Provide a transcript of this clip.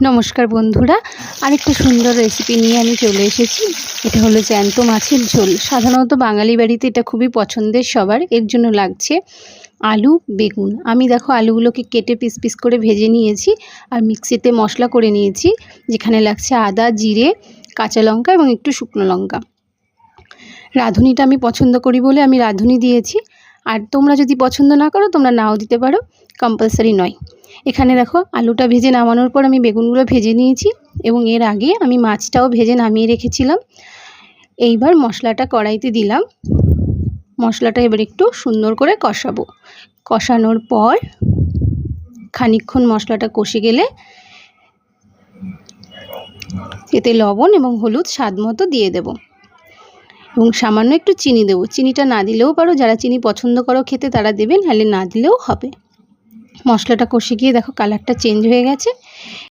নমস্কার বন্ধুরা, আরেকটা সুন্দর রেসিপি নিয়ে আমি চলে এসেছি। এটা হলো জ্যান্ত মাছের ঝোল। সাধারণত বাঙালি বাড়িতে এটা খুবই পছন্দের সবার। এর জন্য লাগছে আলু, বেগুন। আমি দেখো আলুগুলোকে কেটে পিস পিস করে ভেজে নিয়েছি আর মিক্সিতে মশলা করে নিয়েছি, যেখানে লাগছে আদা, জিরে, কাঁচা লঙ্কা এবং একটু শুকনো লঙ্কা। রাঁধুনিটা আমি পছন্দ করি বলে আমি রাঁধুনি দিয়েছি, আর তোমরা যদি পছন্দ না করো তোমরা নাও দিতে পারো, কম্পালসারি নয়। এখানে দেখো আলুটা ভেজে নামানোর পর আমি বেগুনগুলো ভেজে নিয়েছি এবং এর আগে আমি মাছটাও ভেজে নামিয়ে রেখেছিলাম। এইবার মশলাটা কড়াইতে দিলাম। মশলাটা এবার একটু সুন্দর করে কষাবো। কষানোর পর খানিকক্ষণ মশলাটা কষে গেলে এতে লবণ এবং হলুদ স্বাদ মতো দিয়ে দেব এবং সামান্য একটু চিনি দেবো। চিনিটা না দিলেও পারো, যারা চিনি পছন্দ করো খেতে তারা দেবেন, নাহলে না দিলেও হবে। মশলাটা কষে গিয়ে দেখো কালারটা চেঞ্জ হয়ে গেছে।